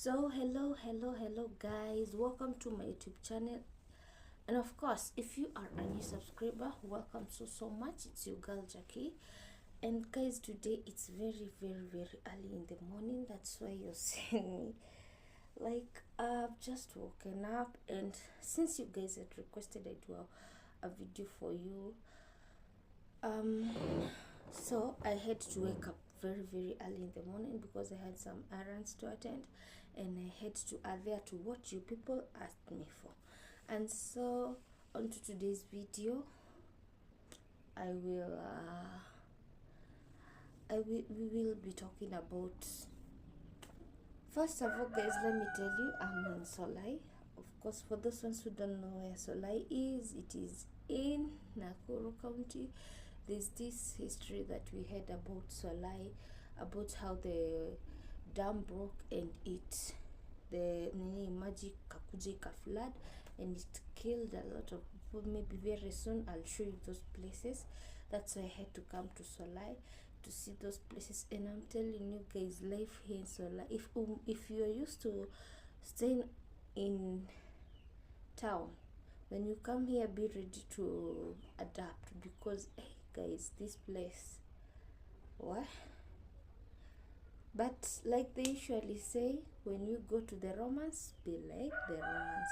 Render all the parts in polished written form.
So hello guys, welcome to my YouTube channel. And of course, if you are a new subscriber, welcome so much. It's your girl Jackie. And guys, today it's very early in the morning. That's why you're seeing me. Like, I've just woken up, and since you guys had requested, I do a video for you. So I had to wake up very early in the morning because I had some errands to attend, and I had to adhere to what you people asked me for. And so on to today's video, we will be talking about, first of all guys, let me tell you, I'm in Solai. Of course, for those ones who don't know where Solai is, it is in Nakuru County. There's this history that we heard about Solai, about how the dam broke and the maji kakuja flood, and it killed a lot of people. Maybe very soon I'll show you those places. That's why I had to come to Solai to see those places. And I'm telling you guys, life here in Solai, if you are used to staying in town, when you come here, be ready to adapt, because hey guys, this place, what? But like they usually say, when you go to the Romans, be like the Romans.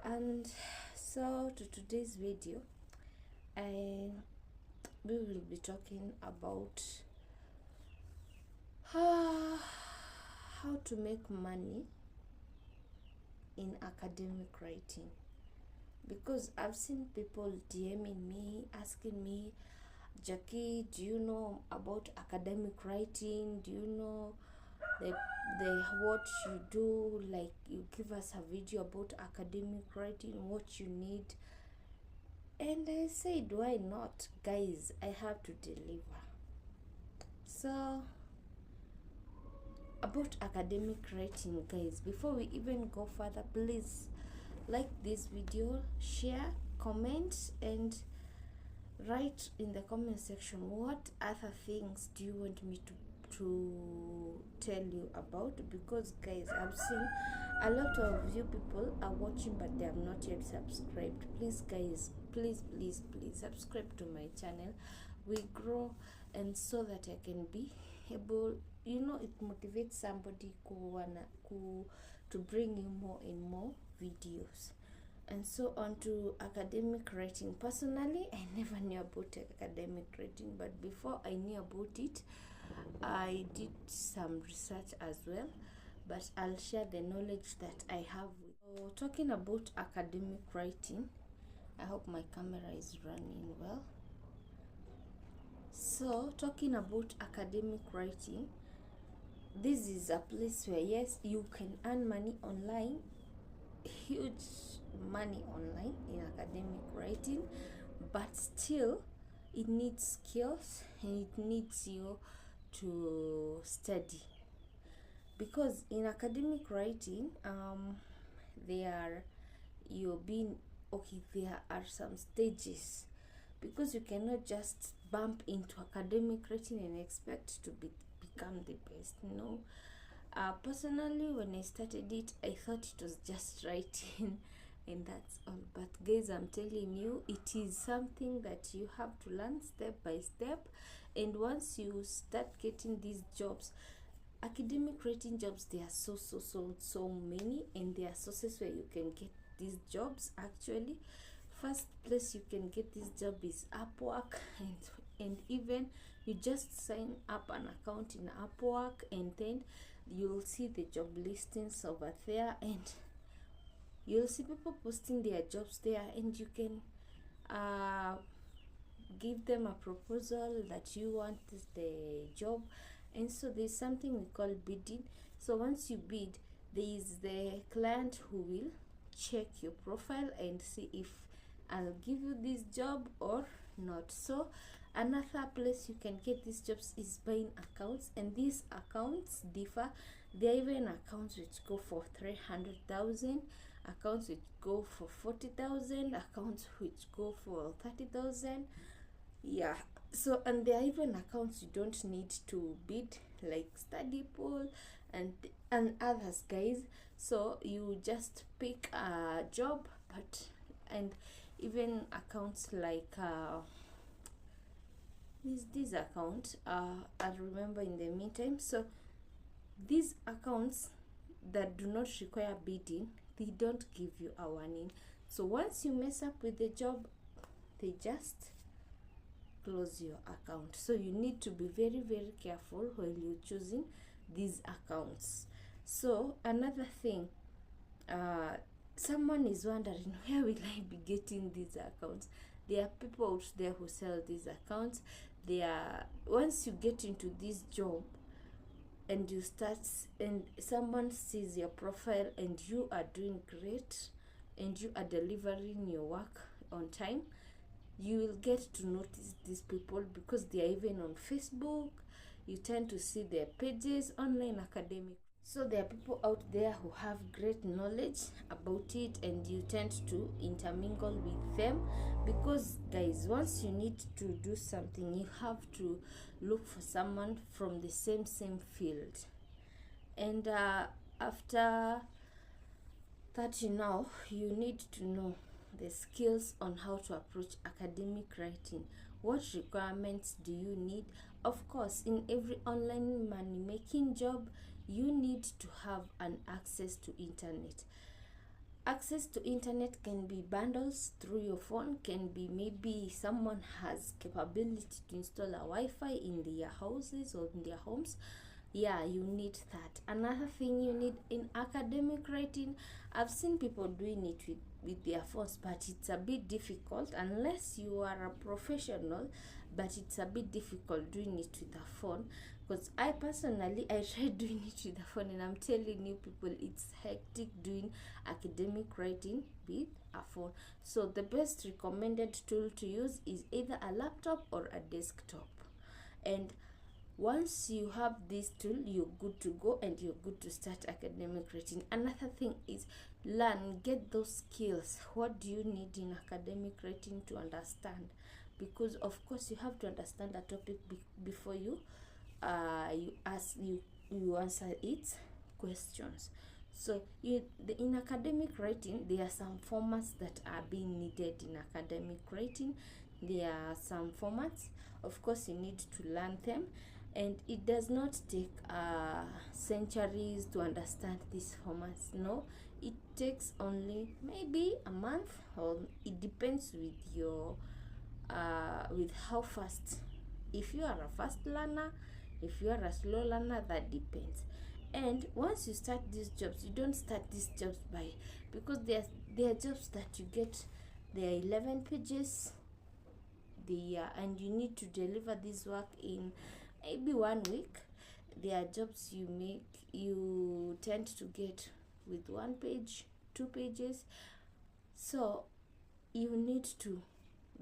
And so to today's video, we will be talking about how to make money in academic writing. Because I've seen people DMing me, asking me, Jackie, do you know about academic writing? Do you know the what you do? Like, you give us a video about academic writing, what you need. And I said, why not? Guys, I have to deliver. So about academic writing, guys, before we even go further, please like this video, share, comment, and write in the comment section what other things do you want me to tell you about. Because guys, I've seen a lot of you people are watching but they have not yet subscribed. Please guys, please subscribe to my channel. We grow, and so that I can be able, you know, it motivates somebody to bring you more and more videos. And so on to academic writing. Personally, I never knew about academic writing, but before I knew about it, I did some research as well, but I'll share the knowledge that I have. So talking about academic writing, I hope my camera is running well. So talking about academic writing, this is a place where, yes, you can earn money online, huge money online in academic writing, but still it needs skills and it needs you to study. Because in academic writing, there are some stages, because you cannot just bump into academic writing and expect to become the best. No. Personally, when I started it, I thought it was just writing and that's all. But guys, I'm telling you, it is something that you have to learn step by step. And once you start getting these jobs, academic writing jobs, there are so many, and there are sources where you can get these jobs. Actually, first place you can get this job is Upwork, and even you just sign up an account in Upwork, and then you'll see the job listings over there, and you'll see people posting their jobs there, and you can give them a proposal that you want the job. And so there's something we call bidding. So once you bid, there is the client who will check your profile and see if I'll give you this job or not. So another place you can get these jobs is buying accounts, and these accounts differ. There are even accounts which go for 300,000, accounts which go for 40,000, accounts which go for 30,000. Yeah. So, and there are even accounts you don't need to bid, like study pool, and and others, guys. So you just pick a job, and even accounts like this account, I'll remember in the meantime. So these accounts that do not require bidding, they don't give you a warning. So once you mess up with the job, they just close your account. So you need to be very careful when you're choosing these accounts. So another thing, someone is wondering, where will I be getting these accounts? There are people out there who sell these accounts. Once you get into this job and you start, and someone sees your profile and you are doing great and you are delivering your work on time, you will get to notice these people because they are even on Facebook. You tend to see their pages, online academic. So there are people out there who have great knowledge about it, and you tend to intermingle with them because, guys, once you need to do something, you have to look for someone from the same field. And after that, you need to know the skills on how to approach academic writing. What requirements do you need? Of course, in every online money making job, you need to have an access to internet. Access to internet can be bundles through your phone, can be maybe someone has capability to install a Wi-Fi in their houses or in their homes. Yeah, you need that. Another thing you need in academic writing, I've seen people doing it with their phones, but it's a bit difficult unless you are a professional. But it's a bit difficult doing it with a phone, because I personally, I tried doing it with a phone, and I'm telling you people, it's hectic doing academic writing with a phone. So the best recommended tool to use is either a laptop or a desktop. And once you have this tool, you're good to go and you're good to start academic writing. Another thing is learn, get those skills. What do you need in academic writing to understand? Because of course you have to understand a topic before you answer its questions. So in academic writing, there are some formats that are being needed in academic writing. There are some formats, of course you need to learn them, and it does not take centuries to understand these formats. No, it takes only maybe a month, or it depends with your with how fast. If you are a fast learner, if you are a slow learner, that depends. And once you start these jobs, you don't start these jobs because there are jobs that you get, there are 11 pages, and you need to deliver this work in maybe 1 week. There are jobs you tend to get with 1 page, 2 pages. So you need to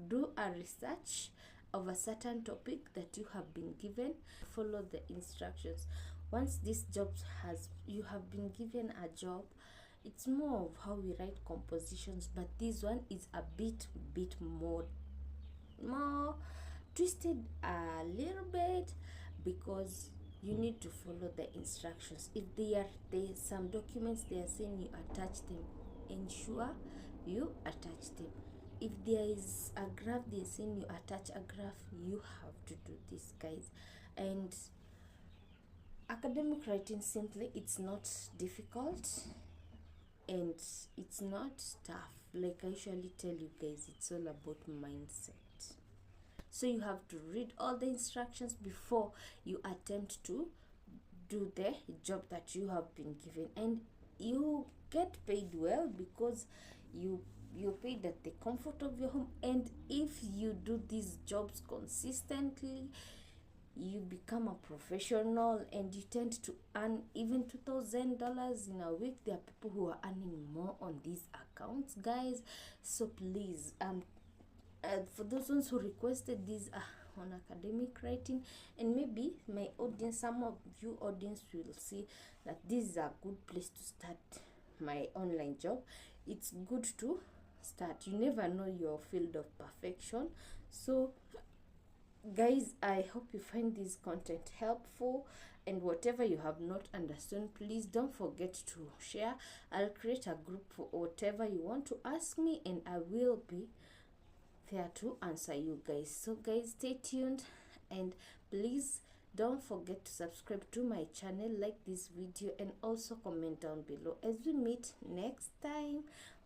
do a research of a certain topic that you have been given. Follow the instructions. Once this job you have been given a job, it's more of how we write compositions, but this one is a bit more twisted a little bit, because you need to follow the instructions. If there's some documents they are saying you attach them, ensure you attach them. If there is a graph they're saying you attach a graph, you have to do this, guys. And academic writing, simply, it's not difficult and it's not tough. Like I usually tell you guys, it's all about mindset. So you have to read all the instructions before you attempt to do the job that you have been given, and you get paid well because you're paid at the comfort of your home. And if you do these jobs consistently, you become a professional and you tend to earn even $2,000 in a week. There are people who are earning more on these accounts, guys. So please, for those ones who requested this on academic writing, and maybe my audience, some of you audience will see that this is a good place to start my online job. It's good to start. You never know your field of perfection. So guys, I hope you find this content helpful, and whatever you have not understood, please don't forget to share. I'll create a group for whatever you want to ask me, and I will be there to answer you guys. So guys, stay tuned, and please don't forget to subscribe to my channel, like this video, and also comment down below. As we meet next time,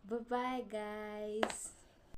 bye bye guys.